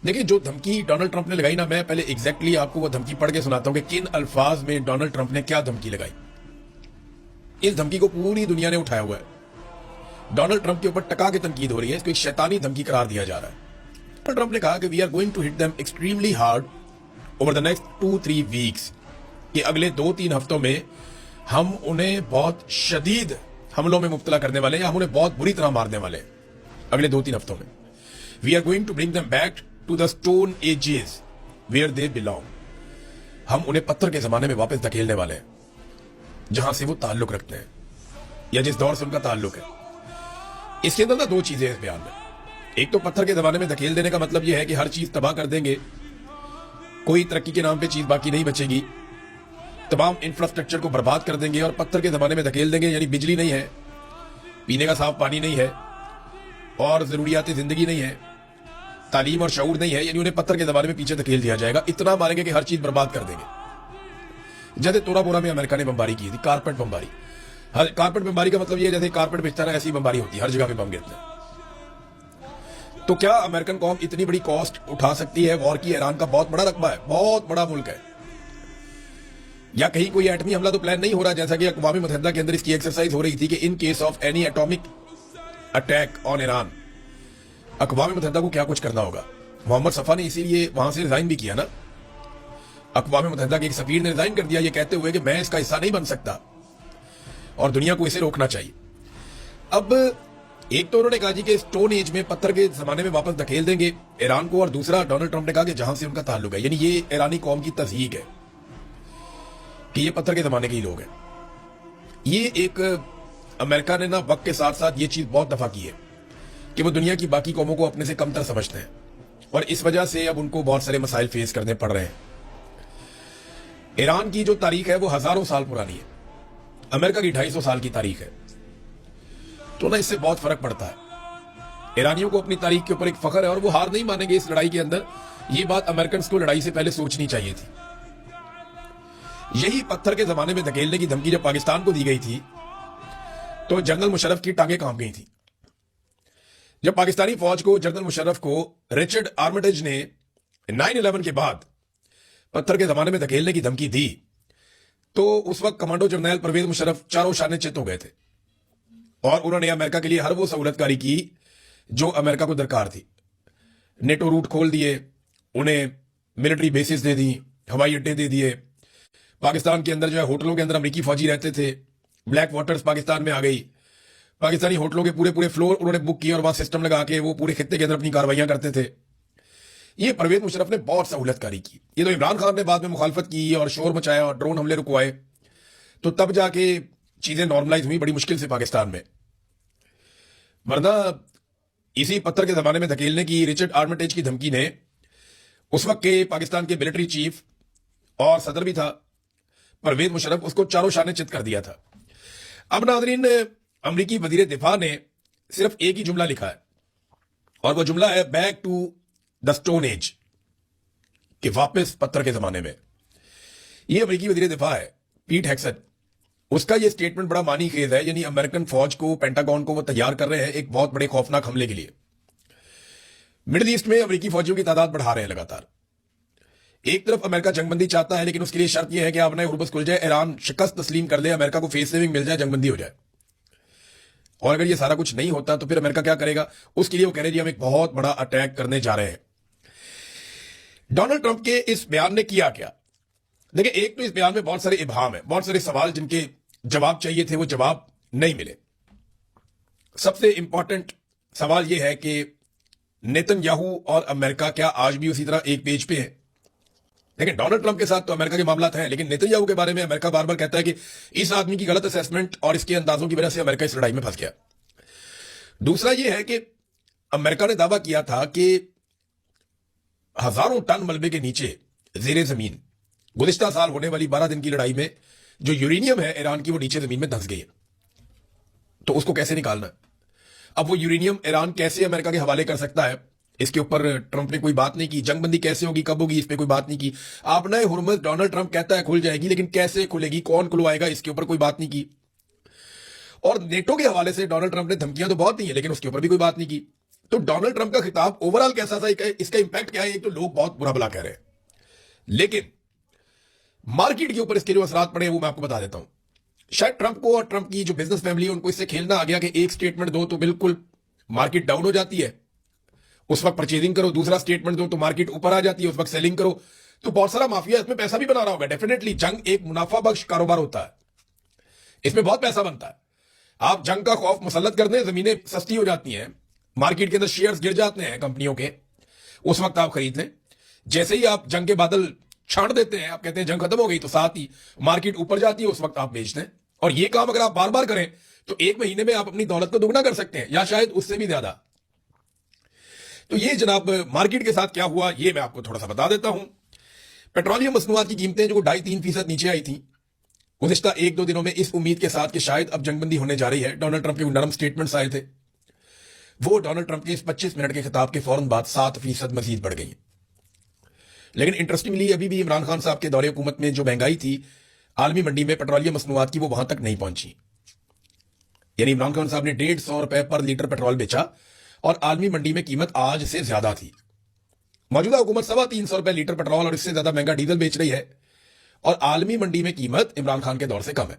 देखिए, जो धमकी डोनाल्ड ट्रंप ने लगाई ना, मैं पहले एग्जैक्टली आपको वो धमकी पढ़ के सुनाता हूं कि किन अल्फाज में डोनाल्ड ट्रंप ने क्या धमकी लगाई। इस धमकी को पूरी दुनिया ने उठाया हुआ है। डोनाल्ड ट्रंप के ऊपर टका के तनकीद हो रही है, इसको एक शैतानी धमकी करार दिया जा रहा है। डोनाल्ड ट्रंप ने कहा कि we are going to hit them extremely hard over the next 2-3 weeks, कि अगले 2-3 हफ्तों में हम उन्हें बहुत शदीद हमलों में मुब्तला करने वाले हैं, या हम उन्हें बहुत बुरी तरह मारने वाले हैं अगले 2-3 हफ्तों में। We are going to bring them back to the stone ages where they belong. हम उन्हें पत्थर के जमाने में वापस धकेलने वाले हैं, जहां से वो ताल्लुक रखते हैं या जिस दौर से उनका ताल्लुक है। इसके अंदर ना दो चीजें हैं इस बयान में। एक तो पत्थर के जमाने में धकेल देने का मतलब यह है कि हर चीज तबाह कर देंगे, कोई तरक्की के नाम पे चीज बाकी नहीं बचेगी, तमाम इंफ्रास्ट्रक्चर को बर्बाद कर देंगे और पत्थर के जमाने में धकेल देंगे। यानी बिजली नहीं है, पीने का साफ पानी नहीं है, और जरूरियात जिंदगी नहीं है, तालीम और शऊर नहीं है, यानी उन्हें पत्थर के जमाने में पीछे धकेल दिया जाएगा। इतना मारेंगे कि हर चीज बर्बाद कर देंगे। जैसे तोरा बोरा में अमेरिका ने बमबारी की थी, कारपेट बमबारी। कारपेट बमबारी का मतलब यह है जैसे कारपेट बिछता है ऐसी बमबारी होती है, हर जगह पे बम गिरते हैं। तो क्या अमेरिकन कौम इतनी बड़ी कॉस्ट उठा सकती है वॉर की? ईरान का बहुत बड़ा रकबा है, बहुत बड़ा मुल्क है। या कहीं कोई एटमी हमला तो प्लान नहीं हो रहा, जैसा कि अक़वाम मुत्तहिदा के अंदर इसकी एक्सरसाइज हो रही थी कि in case of any atomic attack on Iran, अक़वाम मुत्तहिदा को क्या कुछ करना होगा। मोहम्मद सफा ने इसीलिए वहां से रिजाइन भी किया ना। अक़वाम मुत्तहिदा के एक सफीर ने रिजाइन कर दिया, ये कहते हुए कि मैं इसका हिस्सा नहीं बन सकता और दुनिया को इसे रोकना चाहिए। अब एक तो उन्होंने कहा जी कि स्टोन एज में, पत्थर के जमाने में वापस धकेल देंगे ईरान को, और दूसरा डोनाल्ड ट्रंप ने कहा कि जहां से उनका ताल्लुक है। यानी ये ईरानी कौम की तस्दीक है कि ये पत्थर के जमाने के ही लोग हैं। ये एक अमेरिका ने ना वक्त के साथ साथ ये चीज बहुत दफा की है कि वो दुनिया की बाकी कौमों को अपने से कमतर समझते हैं, और इस वजह से अब उनको बहुत सारे मसाइल फेस करने पड़ रहे हैं। ईरान की जो तारीख है वो हजारों साल पुरानी है, अमेरिका की 250 साल की तारीख है। तो ना इससे बहुत फर्क पड़ता है। ईरानियों को अपनी तारीख के ऊपर एक फख्र है और वो हार नहीं मानेंगे इस लड़ाई के अंदर। ये बात अमेरिकन को लड़ाई से पहले सोचनी चाहिए थी। यही पत्थर के जमाने में धकेलने की धमकी जब पाकिस्तान को दी गई थी तो जनरल मुशर्रफ की टांगें कांप गई थी। जब पाकिस्तानी फौज को, जनरल मुशर्रफ को रिचर्ड आर्मिटेज ने 9/11 के बाद पत्थर के जमाने में धकेलने की धमकी दी, तो उस वक्त कमांडो जनरल परवेज मुशर्रफ चारों शाने चित हो गए थे और उन्होंने अमेरिका के लिए हर वो सहूलतकारी की जो अमेरिका को दरकार थी। नेटो रूट खोल दिए, उन्हें मिलिट्री बेसिस दे दी, हवाई अड्डे दे दिए। पाकिस्तान के अंदर जो है होटलों के अंदर अमेरिकी फौजी रहते थे, ब्लैक वाटर्स पाकिस्तान में आ गई। पाकिस्तानी होटलों के पूरे पूरे फ्लोर उन्होंने बुक किए और वहां सिस्टम लगा के वो पूरे खित्ते के अंदर अपनी कार्रवाइयां करते थे। ये परवेज मुशर्रफ ने बहुत सहूलतकारी की। ये तो इमरान खान ने बाद में मुखालफत की और शोर मचाया और ड्रोन हमले रुकवाए, तो तब जाके चीजें नॉर्मलाइज हुई बड़ी मुश्किल से पाकिस्तान में। वरना इसी पत्थर के जमाने में धकेलने की रिचर्ड आर्मिटेज की धमकी ने उस वक्त के पाकिस्तान के मिलिट्री चीफ और सदर भी था परवेज मुशर्रफ, उसको चारों शाने चित कर दिया था। अब नाज़रीन, अमरीकी वजीर दिफा ने सिर्फ एक ही जुमला लिखा है और वो जुमला है back to the stone age, कि वापस पत्थर के जमाने में। ये अमरीकी वजीर दिफा है पीट हेक्सेट, उसका ये स्टेटमेंट बड़ा मानी खेज है। यानी अमेरिकन फौज को, पेंटागन को वो तैयार कर रहे हैं एक बहुत बड़े खौफनाक हमले के लिए। मिडिल ईस्ट में अमरीकी फौजियों की तादाद बढ़ा रहे हैं लगातार। एक तरफ अमेरिका जंगबंदी चाहता है, लेकिन उसके लिए शर्त यह है कि आपने हुर्बस खुल जाए, ईरान शिकस्त तस्लीम कर ले, अमेरिका को फेस सेविंग मिल जाए, जंगबंदी हो जाए। और अगर ये सारा कुछ नहीं होता तो फिर अमेरिका क्या करेगा? उसके लिए वो कह रहे हैं हम एक बहुत बड़ा अटैक करने जा रहे हैं। डोनाल्ड ट्रंप के इस बयान ने किया क्या? देखिए, एक तो इस बयान में बहुत सारे इबाम है, बहुत सारे सवाल जिनके जवाब चाहिए थे वो जवाब नहीं मिले। सबसे इंपॉर्टेंट सवाल यह है कि नेतन्याहू और अमेरिका क्या आज भी उसी तरह एक पेज पे है? लेकिन डोनाल्ड ट्रंप के साथ तो अमेरिका के मामलात हैं, लेकिन नेतन्याहू के बारे में अमेरिका बार बार कहता है कि इस आदमी की गलत असेसमेंट और इसके अंदाजों की वजह से अमेरिका इस लड़ाई में फंस गया। दूसरा यह है कि अमेरिका ने दावा किया था कि हजारों टन मलबे के नीचे जेरे जमीन गुज़िश्ता साल होने वाली 12 दिन की लड़ाई में जो यूरेनियम है ईरान की, वो नीचे जमीन में धंस गई है। तो उसको कैसे निकालना है? अब वो यूरेनियम ईरान कैसे अमेरिका के हवाले कर सकता है, इसके ऊपर ट्रंप ने कोई बात नहीं की। जंगबंदी कैसे होगी, कब होगी, इस पे कोई बात नहीं की। आपने हुर्मुज़ डोनाल्ड ट्रंप कहता है खुल जाएगी, लेकिन कैसे खुलेगी, कौन खुलवाएगा, इसके ऊपर कोई बात नहीं की। और नेटो के हवाले से डोनाल्ड ट्रंप ने धमकियां तो बहुत दी है, लेकिन उसके ऊपर भी कोई बात नहीं की। तो डोनाल्ड ट्रंप का खिताब ओवरऑल कैसा था, इसका इंपैक्ट क्या है, एक तो लोग बहुत बुरा भला कह रहे हैं, लेकिन मार्केट के ऊपर इसके जो असरात पड़े वो मैं आपको बता देता हूं। शायद ट्रंप को और ट्रंप की जो बिजनेस फैमिली है उनको इससे खेलना आ गया कि एक स्टेटमेंट दो तो बिल्कुल मार्केट डाउन हो जाती है, उस वक्त परचेजिंग करो, दूसरा स्टेटमेंट दो तो मार्केट ऊपर आ जाती है, उस वक्त सेलिंग करो। तो बहुत सारा माफिया इसमें पैसा भी बना रहा होगा। डेफिनेटली जंग एक मुनाफा बख्श कारोबार होता है, इसमें बहुत पैसा बनता है। आप जंग का खौफ मुसल्लत कर दें, जमीनें सस्ती हो जाती हैं, मार्केट के अंदर शेयर्स गिर जाते हैं कंपनियों के, उस वक्त आप खरीद लें। जैसे ही आप जंग के बादल छांट देते हैं, आप कहते हैं जंग खत्म हो गई, तो साथ ही मार्केट ऊपर जाती है, उस वक्त आप बेच दें। और ये काम अगर आप बार बार करें तो एक महीने में आप अपनी दौलत को दुगना कर सकते हैं, या शायद उससे भी ज्यादा। तो ये जनाब मार्केट के साथ क्या हुआ ये मैं आपको थोड़ा सा बता देता हूं। पेट्रोलियम मसनूआत की कीमतें जो 2.5-3% नीचे आई थी गुज़िश्ता 1-2 दिनों में, इस उम्मीद के साथ कि शायद अब जंगबंदी होने जा रही है। डोनाल्ड ट्रंप के नरम स्टेटमेंट्स आए थे, वो डोनाल्ड ट्रंप के इस 25 मिनट के खिताब के फौरन बाद 7% मजीद बढ़ गई। लेकिन इंटरेस्टिंगली अभी भी इमरान खान साहब के दौरे हुकूमत में जो महंगाई थी आलमी मंडी में पेट्रोलियम मसनूआत की, वो वहां तक नहीं पहुंची। यानी इमरान खान साहब ने 150 रुपए पर लीटर पेट्रोल बेचा और आलमी मंडी में कीमत आज से ज्यादा थी। मौजूदा हुकूमत 350 रुपए लीटर पेट्रोल और इससे ज्यादा महंगा डीजल बेच रही है और आलमी मंडी में कीमत इमरान खान के दौर से कम है।